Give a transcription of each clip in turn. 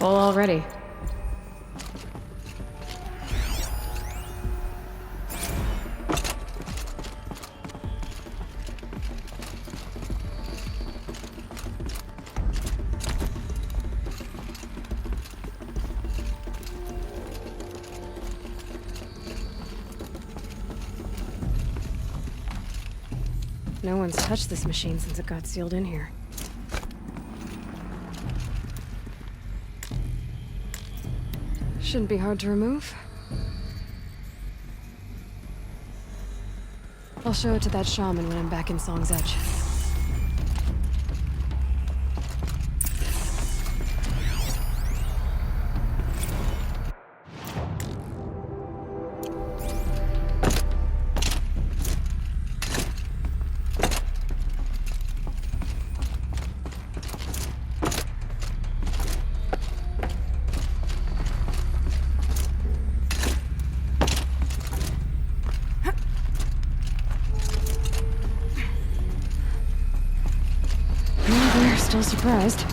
Full already. No one's touched this machine since it got sealed in here. Shouldn't be hard to remove. I'll show it to that shaman when I'm back in Song's Edge. They're still surprised.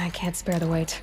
I can't spare the weight.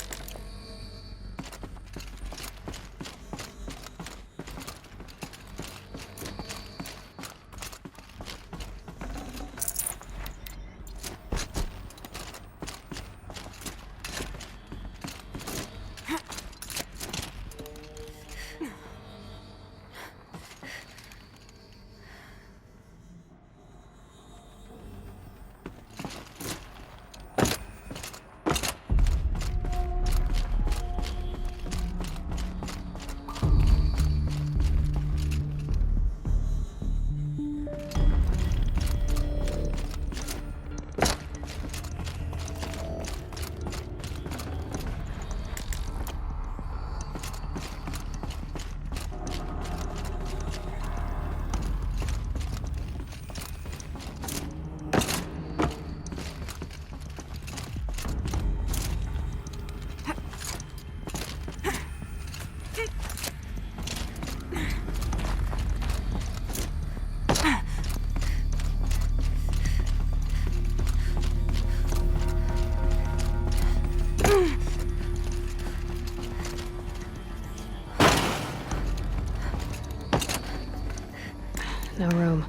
No room.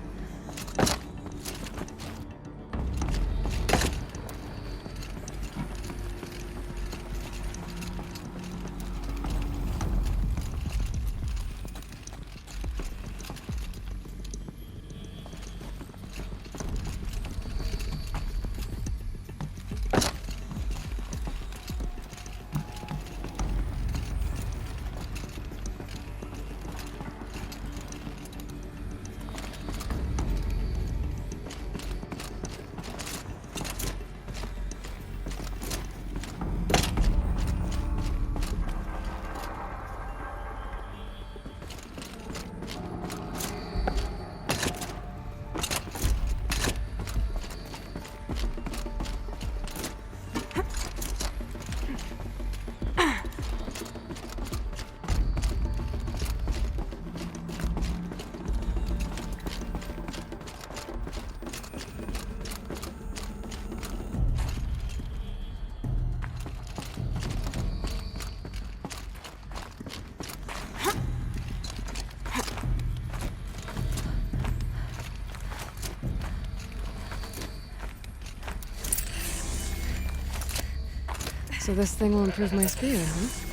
So this thing will improve my speed, huh?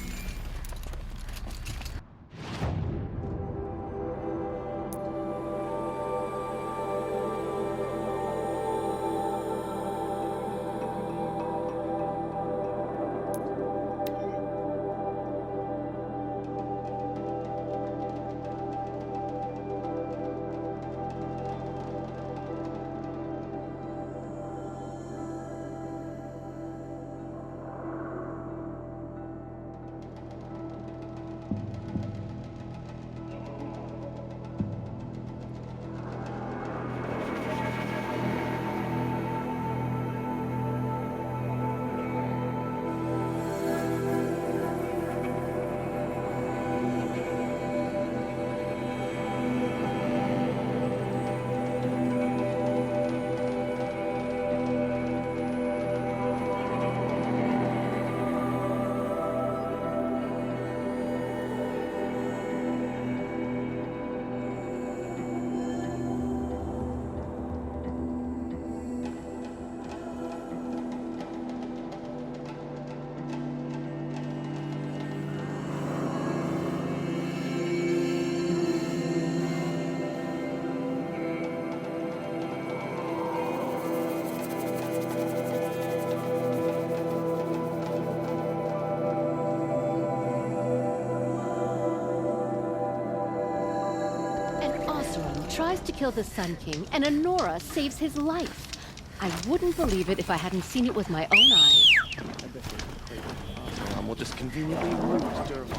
tries to kill the Sun King, and Honora saves his life. I wouldn't believe it if I hadn't seen it with my own eyes. We'll just conveniently lose Durlong.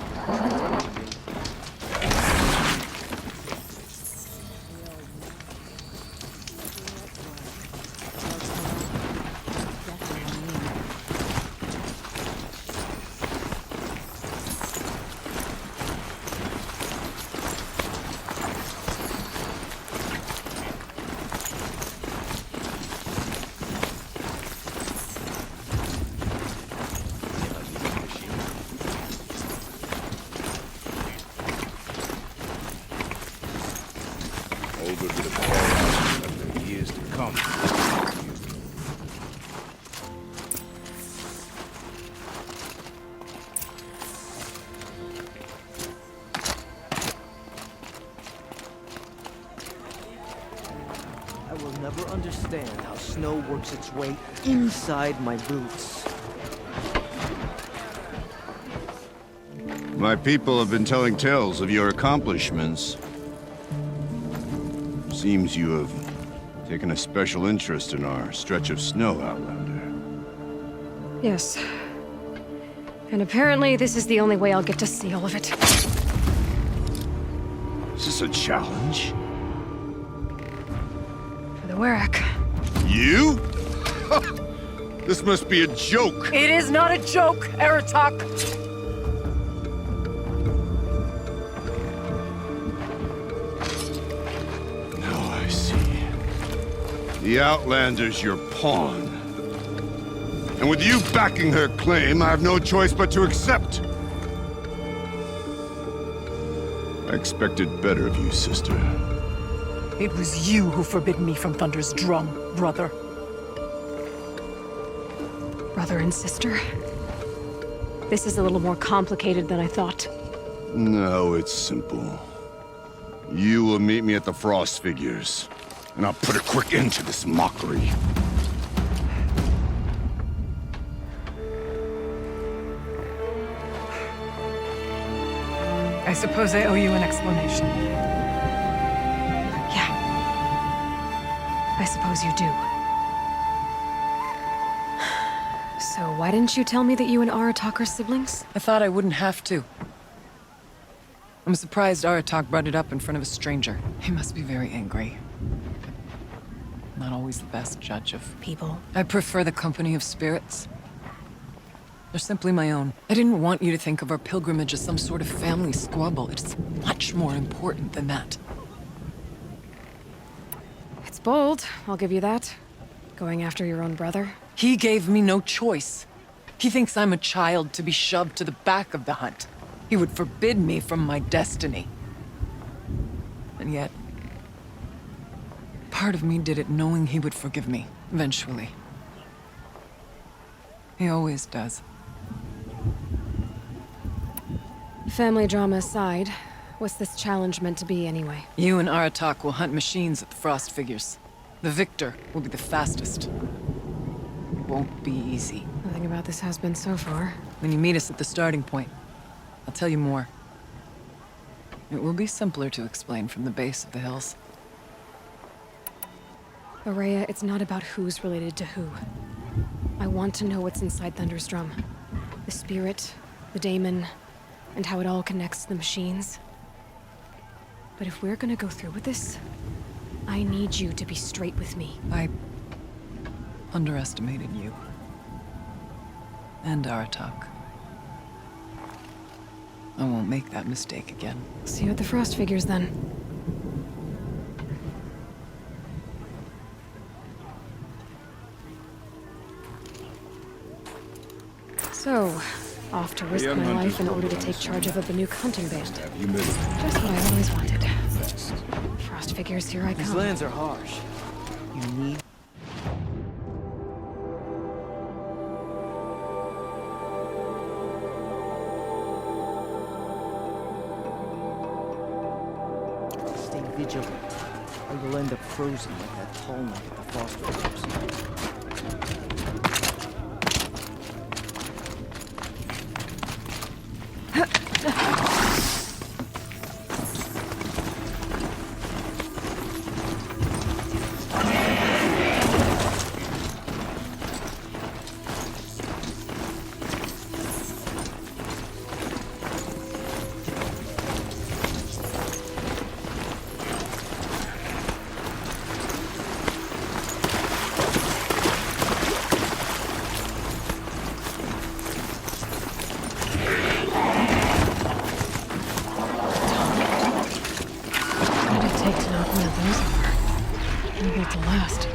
Older to the call of the years to come. I will never understand how snow works its way inside my boots. My people have been telling tales of your accomplishments. Seems you have taken a special interest in our stretch of snow, Outlander. Yes. And apparently this is the only way I'll get to see all of it. Is this a challenge? For the Warwick. You? This must be a joke. It is not a joke, Aratak! Now I see. The Outlander's your pawn. And with you backing her claim, I have no choice but to accept. I expected better of you, sister. It was you who forbid me from Thunder's drum, brother. Brother and sister? This is a little more complicated than I thought. No, it's simple. You will meet me at the Frost Figures, and I'll put a quick end to this mockery. I suppose I owe you an explanation. Yeah. I suppose you do. So why didn't you tell me that you and Aratak are siblings? I thought I wouldn't have to. I'm surprised Aratak brought it up in front of a stranger. He must be very angry. Not always the best judge of People. I prefer the company of spirits. They're simply my own. I didn't want you to think of our pilgrimage as some sort of family squabble. It's much more important than that. It's bold, I'll give you that. Going after your own brother. He gave me no choice. He thinks I'm a child to be shoved to the back of the hunt. He would forbid me from my destiny. And yet, part of me did it knowing he would forgive me, eventually. He always does. Family drama aside, what's this challenge meant to be anyway? You and Aratak will hunt machines at the Frost Figures. The victor will be the fastest. It won't be easy. Nothing about this has been so far. When you meet us at the starting point, I'll tell you more. It will be simpler to explain from the base of the hills. Araya, it's not about who's related to who. I want to know what's inside Thunder's drum. The spirit, the daemon, and how it all connects to the machines. But if we're gonna go through with this, I need you to be straight with me. I underestimated you. And Aratak. I won't make that mistake again. See you at the Frost Figures then. So, off to risk my life in order to take charge of a Banuk hunting band. Just what I always wanted. Frost Figures, here I come. These lands are harsh. You need... Stay vigilant, or you'll end up frozen like that tall knight at the Foster Figures. those are. They're built to last.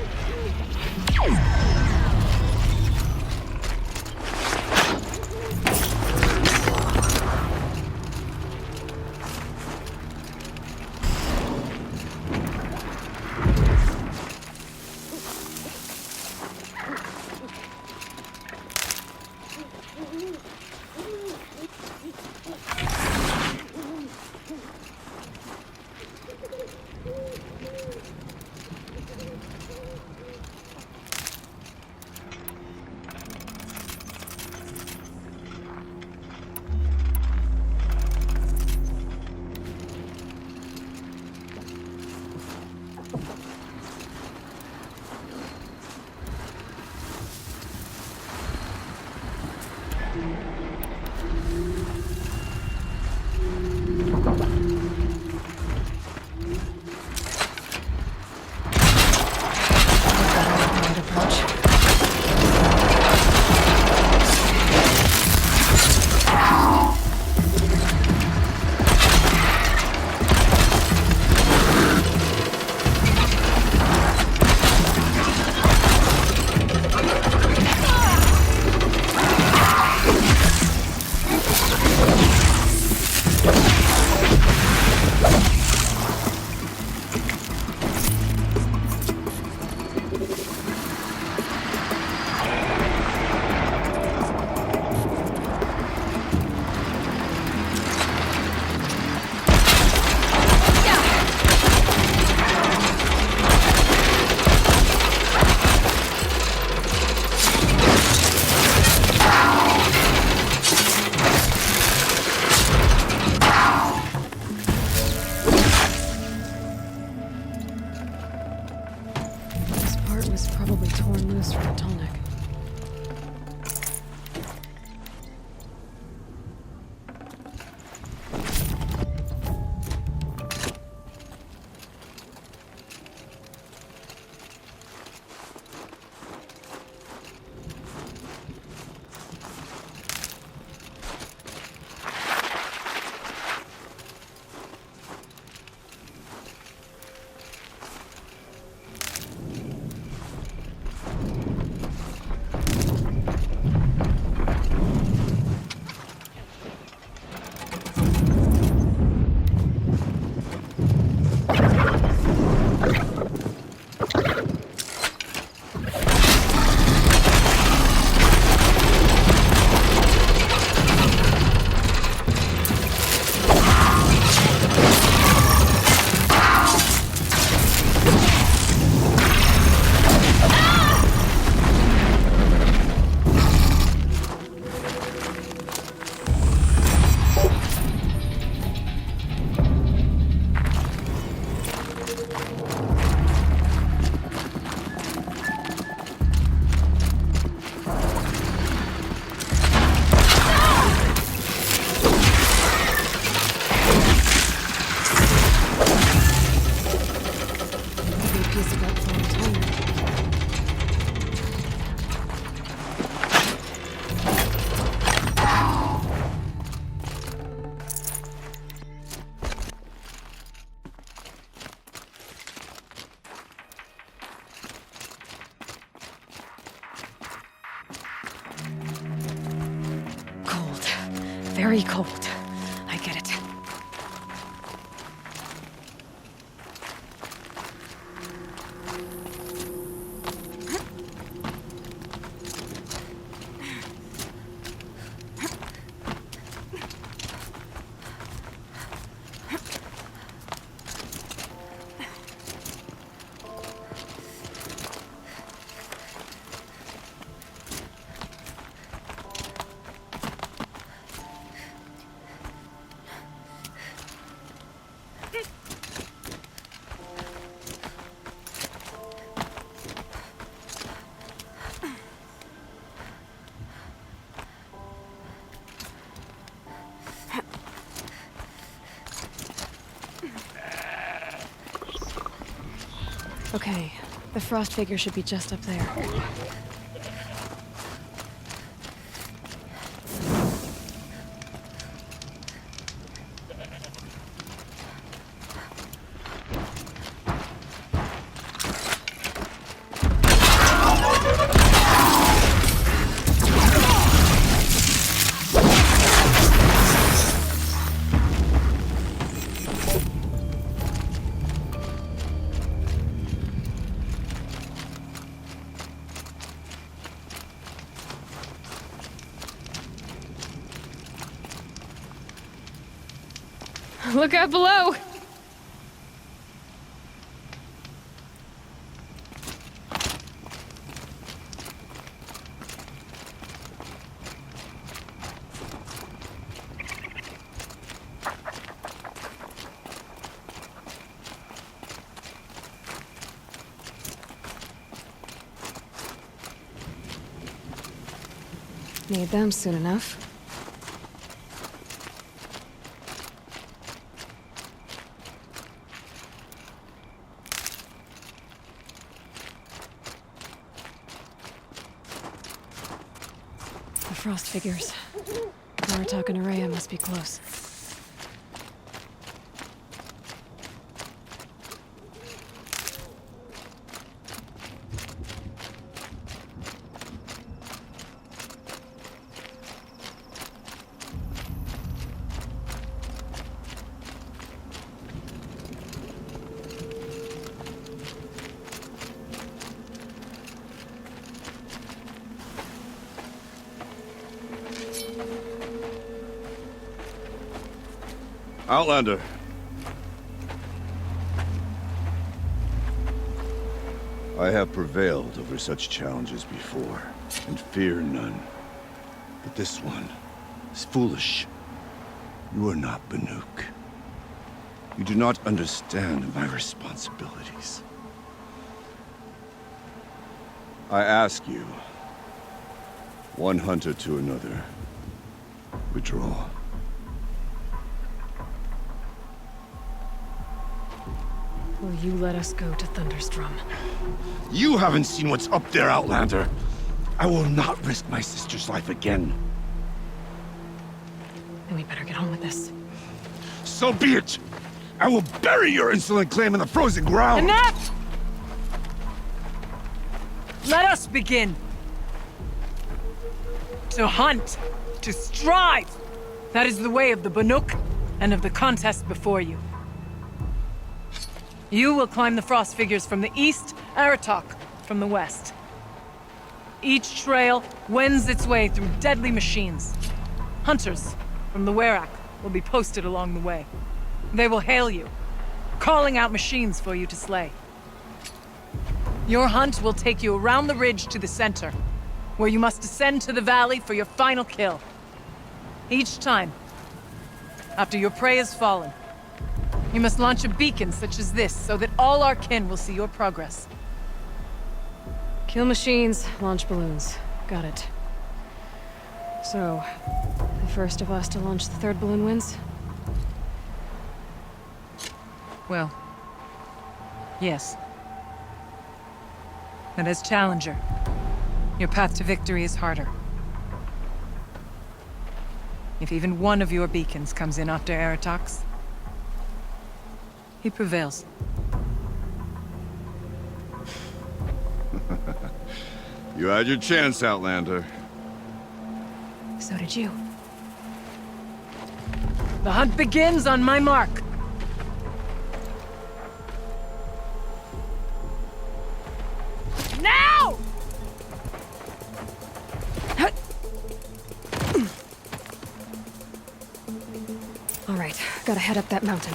Very cold. I get it. Okay, the frost figure should be just up there. Look out below! Need them soon enough. The frost figures. Aratak and Araya must be close. Outlander. I have prevailed over such challenges before, and fear none. But this one is foolish. You are not Banuk. You do not understand my responsibilities. I ask you, one hunter to another, withdraw. Will you let us go to Thunderstrom? You haven't seen what's up there, Outlander. I will not risk my sister's life again. Then we better get on with this. So be it! I will bury your insolent claim in the frozen ground! Enough! Let us begin. To hunt, to strive. That is the way of the Banuk and of the contest before you. You will climb the frost figures from the east, Aratak from the west. Each trail wends its way through deadly machines. Hunters from the Werak will be posted along the way. They will hail you, calling out machines for you to slay. Your hunt will take you around the ridge to the center, where you must descend to the valley for your final kill. Each time, after your prey has fallen, you must launch a beacon such as this, so that all our kin will see your progress. Kill machines, launch balloons. Got it. So, the first of us to launch the third balloon wins? Well, yes. And as challenger, your path to victory is harder. If even one of your beacons comes in after Aratak's, he prevails. You had your chance, Outlander. So did you. The hunt begins on my mark. Now! All right, gotta head up that mountain.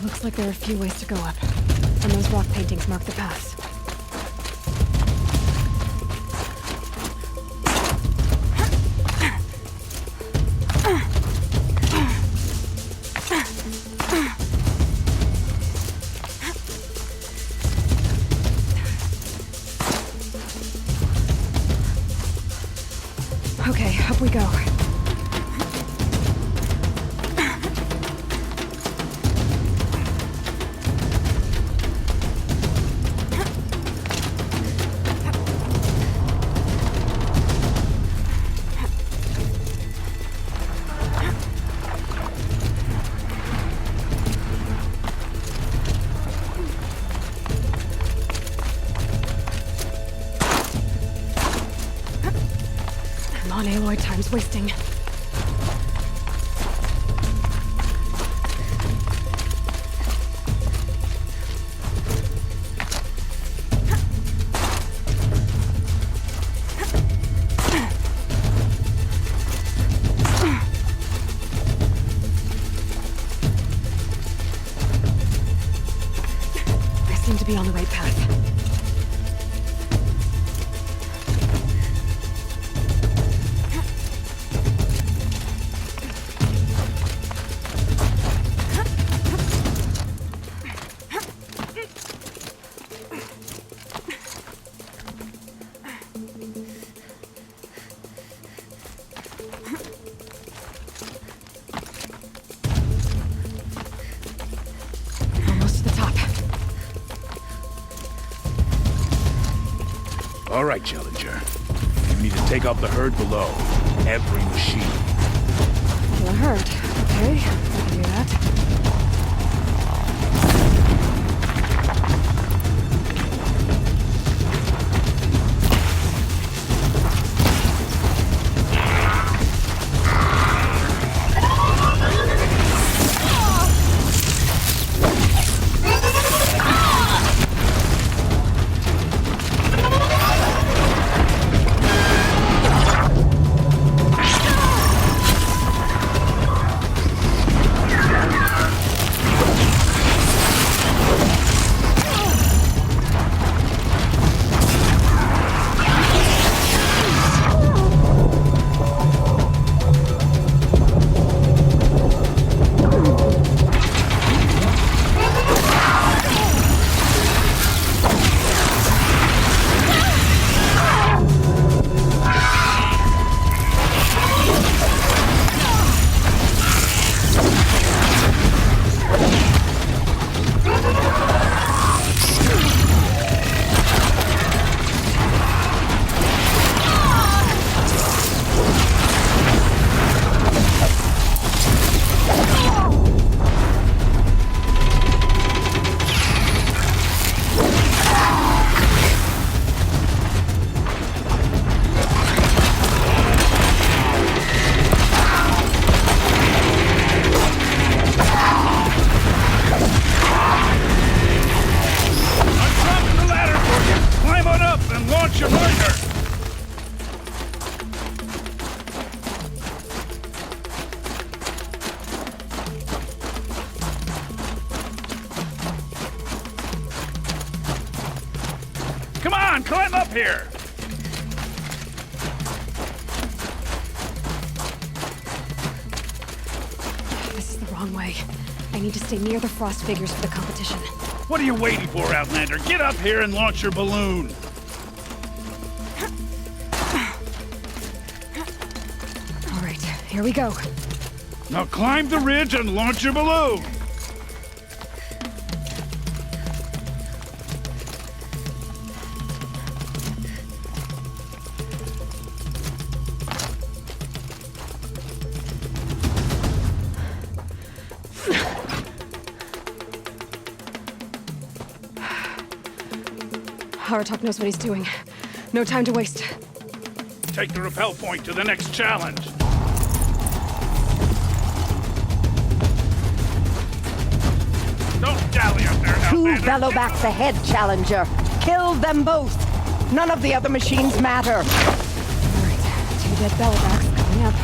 Looks like there are a few ways to go up, and those rock paintings mark the paths. Okay, up we go. Non-Aloy time's wasting. right, Challenger. You need to take out the herd below. Every machine. Kill a herd. Okay, I can do that. Come on, climb up here! This is the wrong way. I need to stay near the frost figures for the competition. What are you waiting for, Outlander? Get up here and launch your balloon! All right, here we go. Now climb the ridge and launch your balloon! Aratok knows what he's doing. No time to waste. Take the rappel point to the next challenge. Don't dally up there, Two Outlander. Velobacks ahead, Challenger. Kill them both. None of the other machines matter. All right, 2 dead Bellabacks coming up.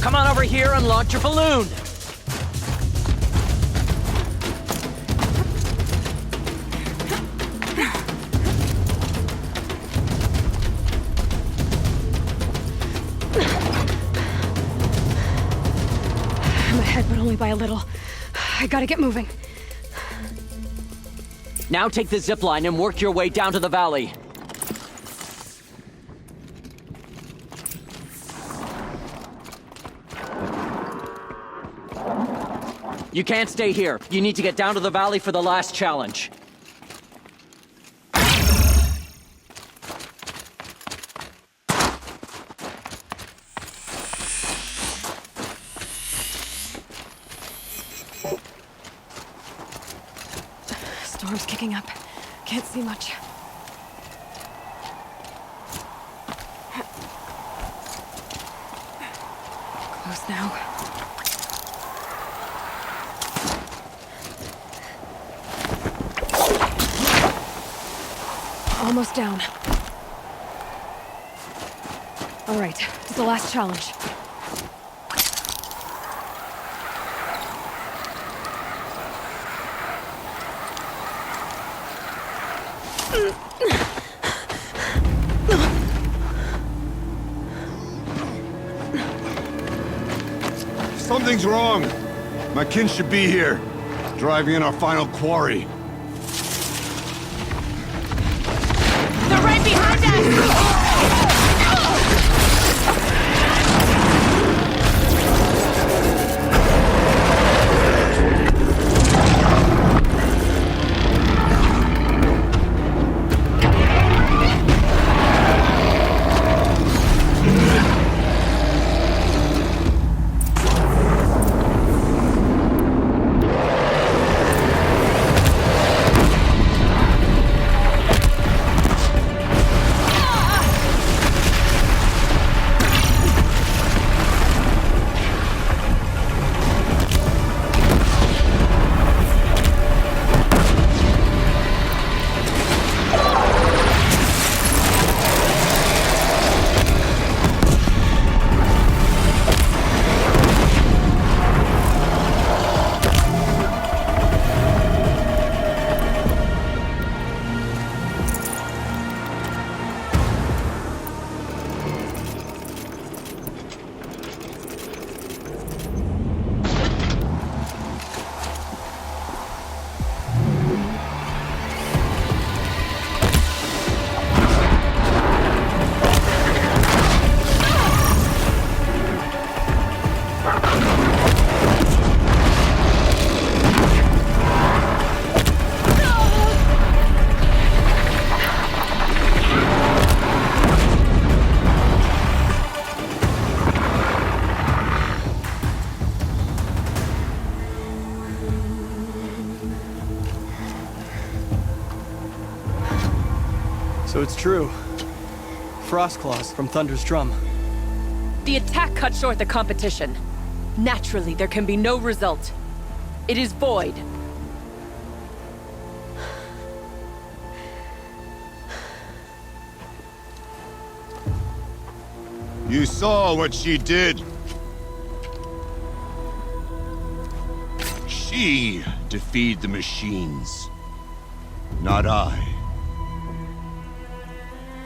Come on over here and launch your balloon! I'm ahead, but only by a little. I gotta get moving. Now take the zip line and work your way down to the valley. You can't stay here. You need to get down to the valley for the last challenge. Storm's kicking up. Can't see much. Close now. Almost down. All right, it's the last challenge. Something's wrong. My kin should be here, driving in our final quarry. They're right behind us! So it's true. Frost claws from Thunder's drum. The attack cut short the competition. Naturally, there can be no result. It is void. You saw what she did. She defeated the machines, not I.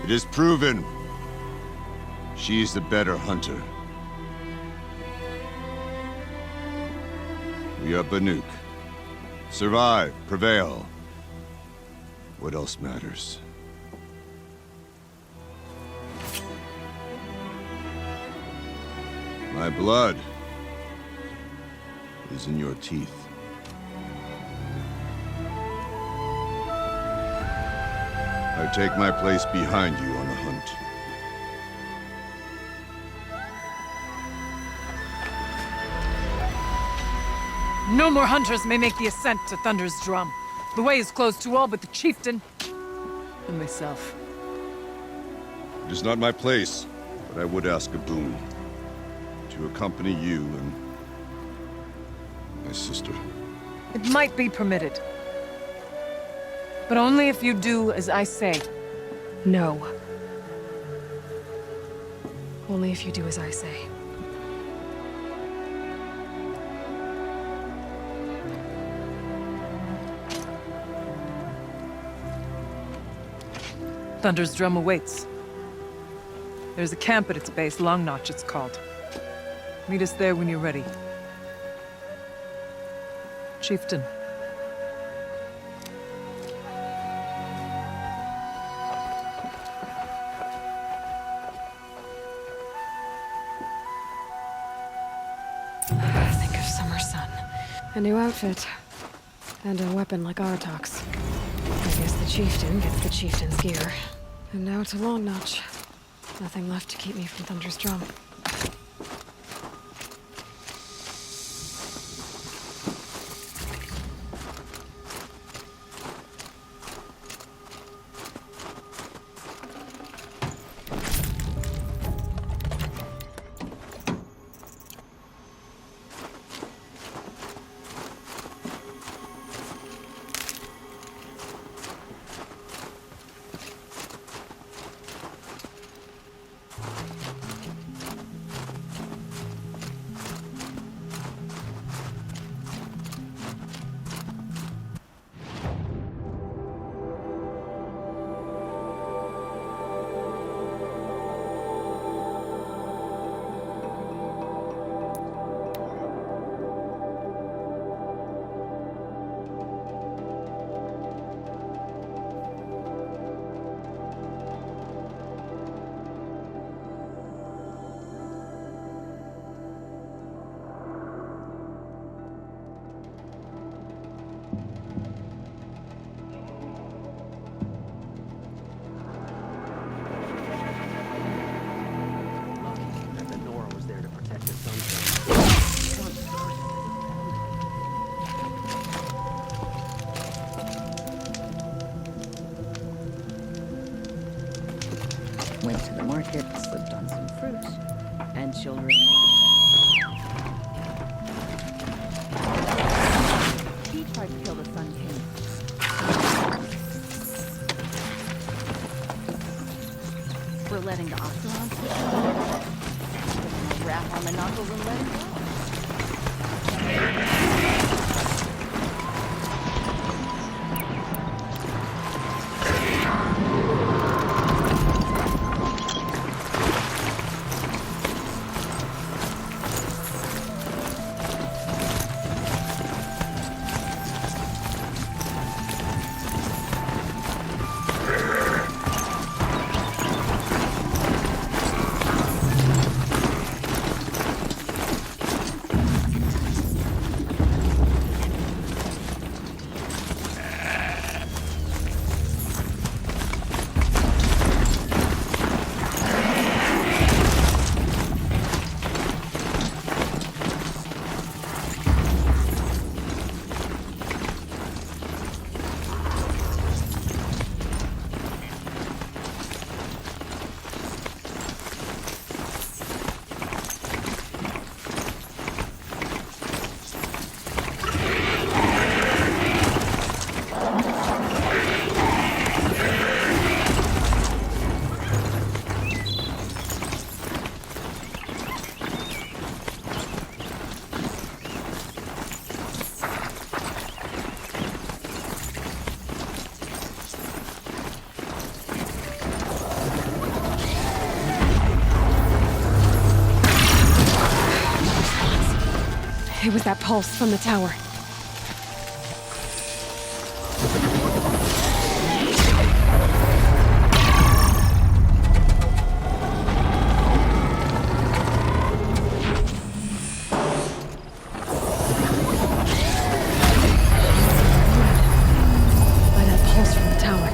It is proven. She is the better hunter. We are Banuk. Survive, prevail. What else matters? My blood is in your teeth. I take my place behind you on the hunt. No more hunters may make the ascent to Thunder's drum. The way is closed to all but the chieftain and myself. It is not my place, but I would ask a boon. To accompany you and my sister. It might be permitted. But only if you do as I say. No. Only if you do as I say. Thunder's drum awaits. There's a camp at its base, Long Notch it's called. Meet us there when you're ready. Chieftain. Think of summer sun. A new outfit. And a weapon like Artok's. I guess the chieftain gets the chieftain's gear. And now to Long Notch. Nothing left to keep me from Thunder's drum. Went to the market, slipped on some fruit, and children. He tried to kill the Sun King. We're letting the Ocelons wrap on the knuckles and let him go. It was that pulse from the tower. By that pulse from the tower.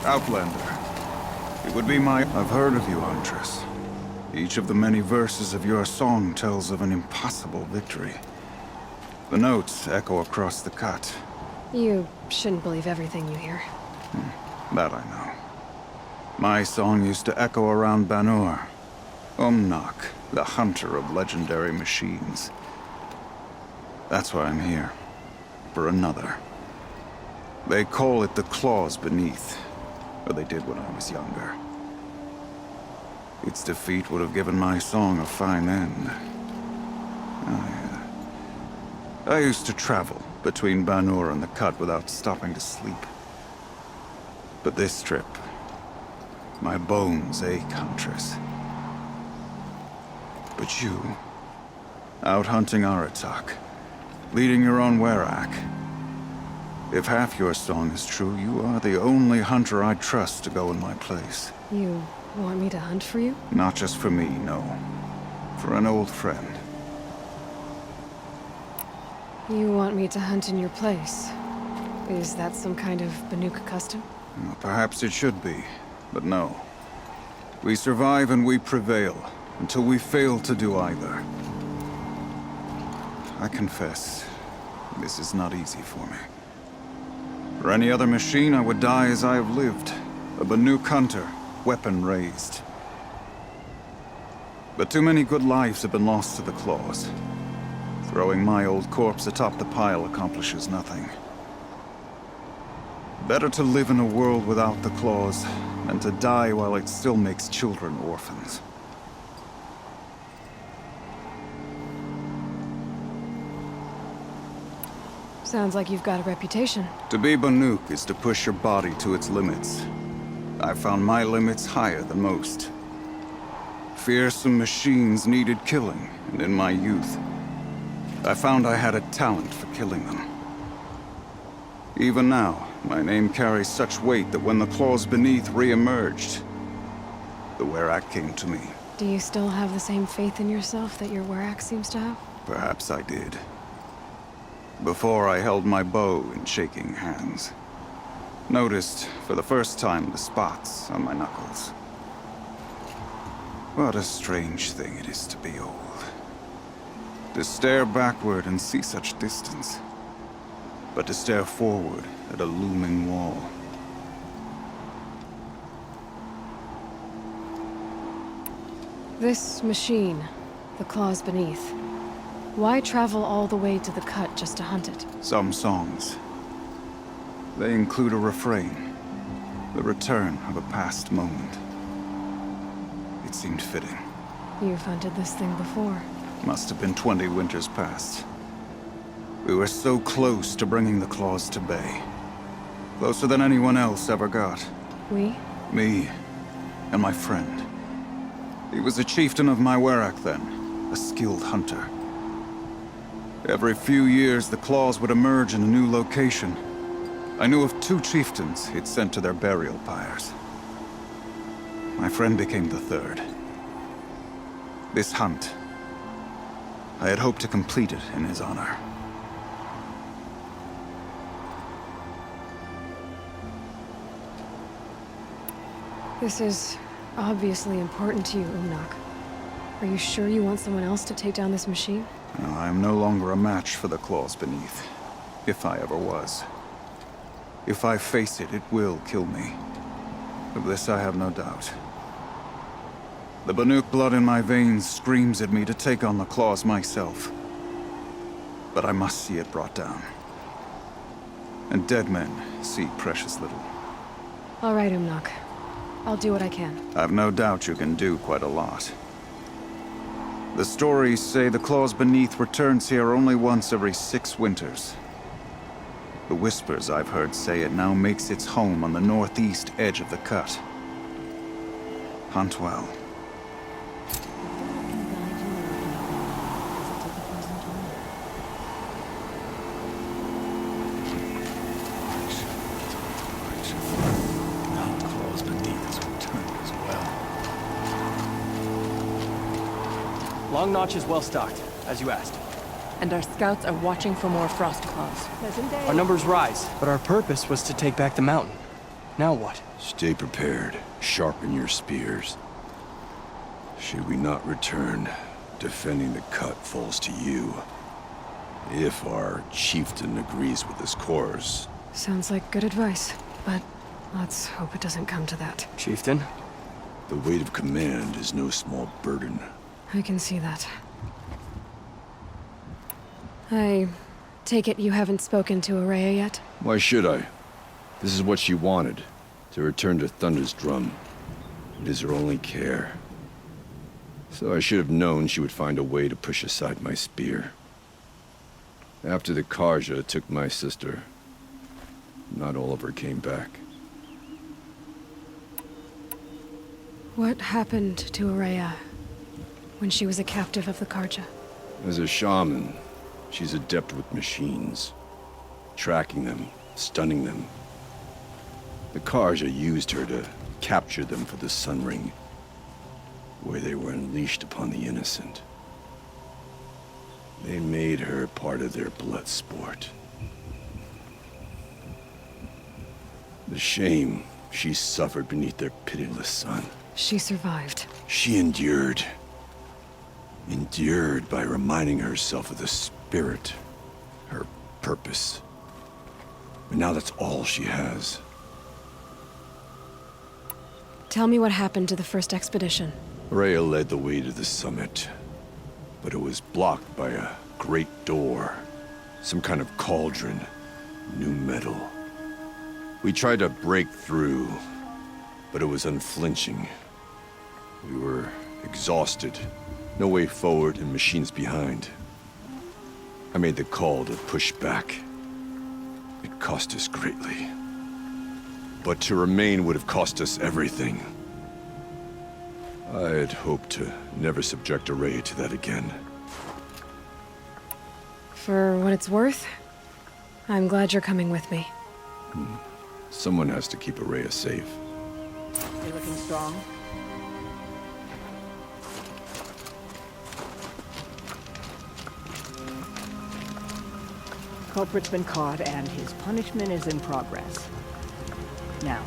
Outlander. It would be my... I've heard of you, Huntress. Each of the many verses of your song tells of an impossible victory. The notes echo across the cut. You shouldn't believe everything you hear. That I know. My song used to echo around Banur. Umnak, the hunter of legendary machines. That's why I'm here. For another. They call it the claws beneath. Or they did when I was younger. Its defeat would have given my song a fine end. I used to travel between Banur and the Cut without stopping to sleep. But this trip, my bones ache, Huntress. But you, out hunting Aratak, leading your own Werak. If half your song is true, you are the only hunter I trust to go in my place. You want me to hunt for you? Not just for me, no. For an old friend. You want me to hunt in your place? Is that some kind of Banuk custom? Well, perhaps it should be, but no. We survive and we prevail, until we fail to do either. I confess, this is not easy for me. For any other machine, I would die as I have lived. A Banuk hunter, weapon raised. But too many good lives have been lost to the claws. Throwing my old corpse atop the pile accomplishes nothing. Better to live in a world without the claws, than to die while it still makes children orphans. Sounds like you've got a reputation. To be Banuk is to push your body to its limits. I found my limits higher than most. Fearsome machines needed killing, and in my youth, I found I had a talent for killing them. Even now, my name carries such weight that when the claws beneath re-emerged, the Werak came to me. Do you still have the same faith in yourself that your Werak seems to have? Perhaps I did. Before I held my bow in shaking hands. Noticed, for the first time, the spots on my knuckles. What a strange thing it is to be old. To stare backward and see such distance. But to stare forward at a looming wall. This machine, the claws beneath. Why travel all the way to the Cut just to hunt it? Some songs. They include a refrain. The return of a past moment. It seemed fitting. You've hunted this thing before. Must have been 20 winters past. We were so close to bringing the claws to bay. Closer than anyone else ever got. We? Me, and my friend. He was a chieftain of my Werak then, a skilled hunter. Every few years, the claws would emerge in a new location. I knew of 2 chieftains he'd sent to their burial pyres. My friend became the 3rd. This hunt, I had hoped to complete it in his honor. This is obviously important to you, Umnak. Are you sure you want someone else to take down this machine? No, I am no longer a match for the claws beneath. If I ever was. If I face it, it will kill me. Of this I have no doubt. The Banuk blood in my veins screams at me to take on the claws myself. But I must see it brought down. And dead men see precious little. All right, Umnak. I'll do what I can. I've no doubt you can do quite a lot. The stories say the claws beneath returns here only once every 6 winters. The whispers I've heard say it now makes its home on the northeast edge of the Cut. Hunt well. Now the claws beneath has returned as well. Long Notch is well stocked, as you asked. And our scouts are watching for more frost claws. Our numbers rise, but our purpose was to take back the mountain. Now what? Stay prepared. Sharpen your spears. Should we not return, defending the cut falls to you. If our chieftain agrees with this course. Sounds like good advice, but let's hope it doesn't come to that. Chieftain? The weight of command is no small burden. I can see that. I take it you haven't spoken to Araya yet? Why should I? This is what she wanted, to return to Thunder's Drum. It is her only care. So I should have known she would find a way to push aside my spear. After the Karja took my sister, not all of her came back. What happened to Araya when she was a captive of the Karja? As a shaman, she's adept with machines. Tracking them, stunning them. The Karja used her to capture them for the Sun Ring, where they were unleashed upon the innocent. They made her part of their blood sport. The shame she suffered beneath their pitiless sun. She survived. She endured. Endured by reminding herself of the spirit, her purpose. But now that's all she has. Tell me what happened to the first expedition. Rhea led the way to the summit, but it was blocked by a great door. Some kind of cauldron. New metal. We tried to break through, but it was unflinching. We were exhausted. No way forward and machines behind. I made the call to push back. It cost us greatly. But to remain would have cost us everything. I had hoped to never subject Araya to that again. For what it's worth, I'm glad you're coming with me. Someone has to keep Araya safe. You looking strong? Culprit's been caught and his punishment is in progress. Now,